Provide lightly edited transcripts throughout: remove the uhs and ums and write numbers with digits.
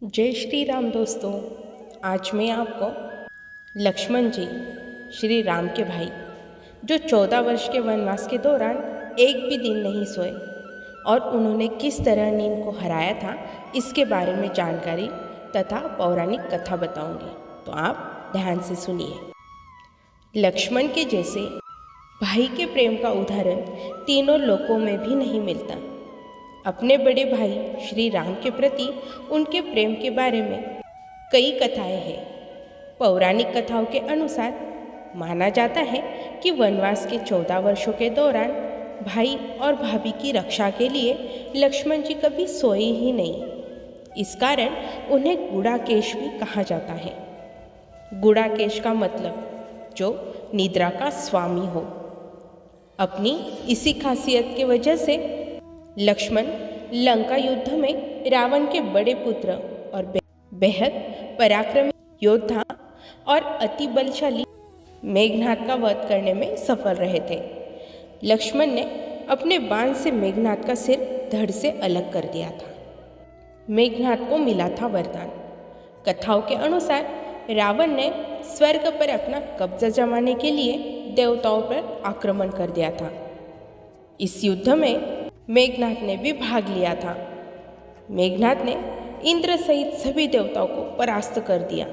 जय श्री राम दोस्तों। आज मैं आपको लक्ष्मण जी, श्री राम के भाई, जो 14 वर्ष के वनवास के दौरान एक भी दिन नहीं सोए और उन्होंने किस तरह नींद को हराया था, इसके बारे में जानकारी तथा पौराणिक कथा बताऊंगी, तो आप ध्यान से सुनिए। लक्ष्मण के जैसे भाई के प्रेम का उदाहरण तीनों लोकों में भी नहीं मिलता। अपने बड़े भाई श्री राम के प्रति उनके प्रेम के बारे में कई कथाएं हैं। पौराणिक कथाओं के अनुसार माना जाता है कि वनवास के 14 वर्षों के दौरान भाई और भाभी की रक्षा के लिए लक्ष्मण जी कभी सोए ही नहीं। इस कारण उन्हें गुड़ाकेश भी कहा जाता है। गुड़ाकेश का मतलब जो निद्रा का स्वामी हो। अपनी इसी खासियत की वजह से लक्ष्मण लंका युद्ध में रावण के बड़े पुत्र और बेहद पराक्रमी योद्धा और अति बलशाली मेघनाद का वध करने में सफल रहे थे। लक्ष्मण ने अपने बाण से मेघनाद का सिर धड़ से अलग कर दिया था। मेघनाद को मिला था वरदान। कथाओं के अनुसार रावण ने स्वर्ग पर अपना कब्जा जमाने के लिए देवताओं पर आक्रमण कर दिया था। इस युद्ध में मेघनाद ने भी भाग लिया था। मेघनाद ने इंद्र सहित सभी देवताओं को परास्त कर दिया,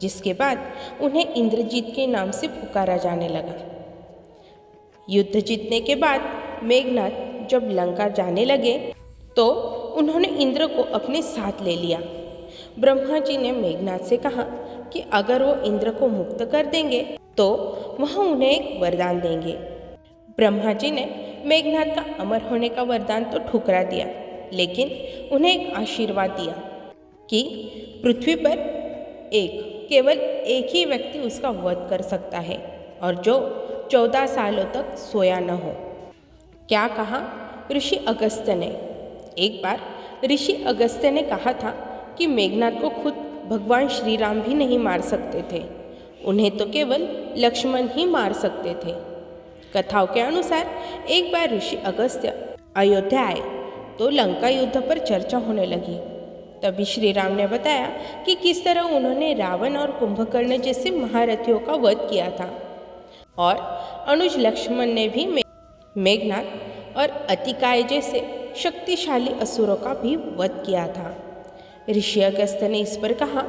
जिसके बाद उन्हें इंद्रजीत के नाम से पुकारा जाने लगा। युद्ध जीतने के बाद मेघनाद जब लंका जाने लगे तो उन्होंने इंद्र को अपने साथ ले लिया। ब्रह्मा जी ने मेघनाद से कहा कि अगर वो इंद्र को मुक्त कर देंगे तो वह उन्हें एक वरदान देंगे। ब्रह्मा जी ने मेघनाद का अमर होने का वरदान तो ठुकरा दिया, लेकिन उन्हें एक आशीर्वाद दिया कि पृथ्वी पर केवल एक ही व्यक्ति उसका वध कर सकता है और जो 14 सालों तक सोया न हो। क्या कहा ऋषि अगस्त्य ने? एक बार ऋषि अगस्त्य ने कहा था कि मेघनाद को खुद भगवान श्री राम भी नहीं मार सकते थे, उन्हें तो केवल लक्ष्मण ही मार सकते थे। कथाओं के अनुसार एक बार ऋषि अगस्त्य अयोध्या आए तो लंका युद्ध पर चर्चा होने लगी। तभी श्री राम ने बताया कि किस तरह उन्होंने रावण और कुंभकर्ण जैसे महारथियों का वध किया था और अनुज लक्ष्मण ने भी मेघनाद और अतिकाय जैसे शक्तिशाली असुरों का भी वध किया था। ऋषि अगस्त्य ने इस पर कहा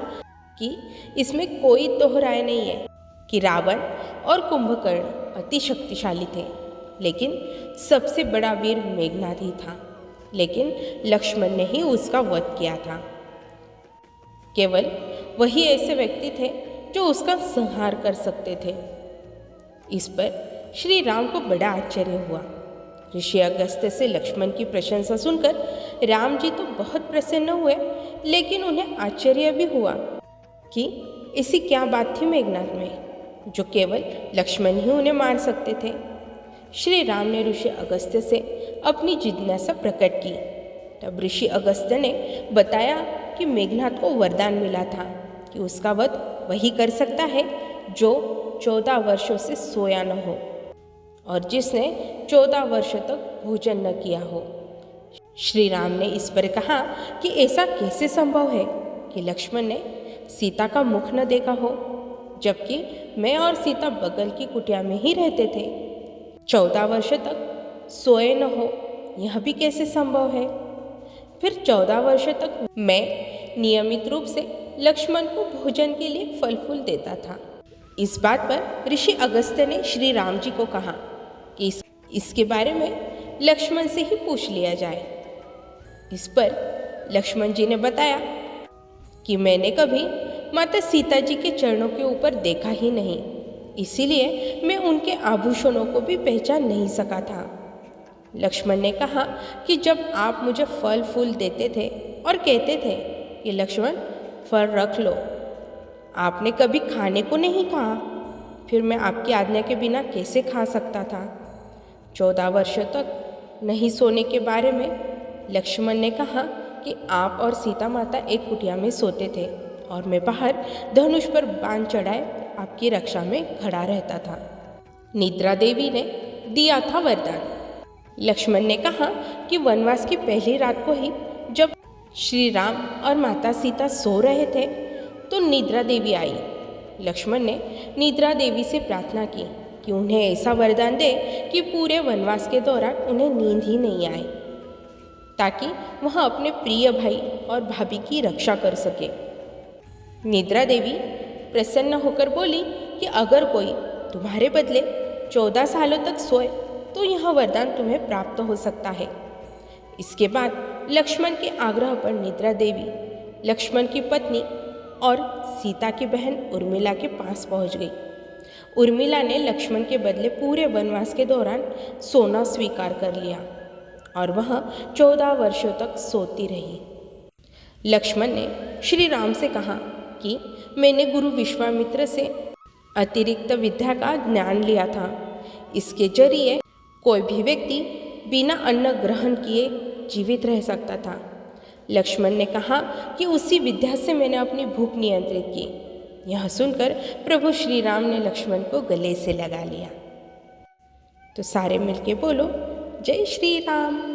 कि इसमें कोई दोहराय नहीं है कि रावण और कुंभकर्ण अति शक्तिशाली थे, लेकिन सबसे बड़ा वीर मेघनाद ही था। लेकिन लक्ष्मण ने ही उसका वध किया था। केवल वही ऐसे व्यक्ति थे जो उसका संहार कर सकते थे। इस पर श्री राम को बड़ा आश्चर्य हुआ। ऋषि अगस्त्य से लक्ष्मण की प्रशंसा सुनकर राम जी तो बहुत प्रसन्न हुए, लेकिन उन्हें आश्चर्य भी हुआ कि ऐसी क्या बात थी मेघनाद में जो केवल लक्ष्मण ही उन्हें मार सकते थे। श्री राम ने ऋषि अगस्त्य से अपनी जिज्ञासा प्रकट की। तब ऋषि अगस्त्य ने बताया कि मेघनाद को वरदान मिला था कि उसका वध वही कर सकता है जो 14 वर्षों से सोया न हो और जिसने 14 वर्षों तक भोजन न किया हो। श्री राम ने इस पर कहा कि ऐसा कैसे संभव है कि लक्ष्मण ने सीता का मुख न देखा हो, जबकि मैं और सीता बगल की कुटिया में ही रहते थे। 14 वर्ष तक सोए न हो, यह भी कैसे संभव है? फिर 14 वर्ष तक मैं नियमित रूप से लक्ष्मण को भोजन के लिए फल फूल देता था। इस बात पर ऋषि अगस्त्य ने श्री राम जी को कहा कि इसके बारे में लक्ष्मण से ही पूछ लिया जाए। इस पर लक्ष्मण जी ने बताया कि मैंने कभी माता सीता जी के चरणों के ऊपर देखा ही नहीं, इसीलिए मैं उनके आभूषणों को भी पहचान नहीं सका था। लक्ष्मण ने कहा कि जब आप मुझे फल फूल देते थे और कहते थे कि लक्ष्मण फल रख लो, आपने कभी खाने को नहीं कहा, फिर मैं आपकी आज्ञा के बिना कैसे खा सकता था? 14 वर्षों तक नहीं सोने के बारे में लक्ष्मण ने कहा कि आप और सीता माता एक कुटिया में सोते थे और मैं बाहर धनुष पर बाण चढ़ाए आपकी रक्षा में खड़ा रहता था। निद्रा देवी ने दिया था वरदान। लक्ष्मण ने कहा कि वनवास की पहली रात को ही जब श्री राम और माता सीता सो रहे थे तो निद्रा देवी आई। लक्ष्मण ने निद्रा देवी से प्रार्थना की कि उन्हें ऐसा वरदान दे कि पूरे वनवास के दौरान उन्हें नींद ही नहीं आए, ताकि वह अपने प्रिय भाई और भाभी की रक्षा कर सके। निद्रा देवी प्रसन्न होकर बोली कि अगर कोई तुम्हारे बदले 14 सालों तक सोए तो यह वरदान तुम्हें प्राप्त हो सकता है। इसके बाद लक्ष्मण के आग्रह पर निद्रा देवी लक्ष्मण की पत्नी और सीता की बहन उर्मिला के पास पहुंच गई। उर्मिला ने लक्ष्मण के बदले पूरे वनवास के दौरान सोना स्वीकार कर लिया और वह 14 वर्षों तक सोती रही। लक्ष्मण ने श्री राम से कहा कि मैंने गुरु विश्वामित्र से अतिरिक्त विद्या का ज्ञान लिया था। इसके जरिए कोई भी व्यक्ति बिना अन्न ग्रहण किए जीवित रह सकता था। लक्ष्मण ने कहा कि उसी विद्या से मैंने अपनी भूख नियंत्रित की। यह सुनकर प्रभु श्री राम ने लक्ष्मण को गले से लगा लिया। तो सारे मिलके बोलो, जय श्री राम।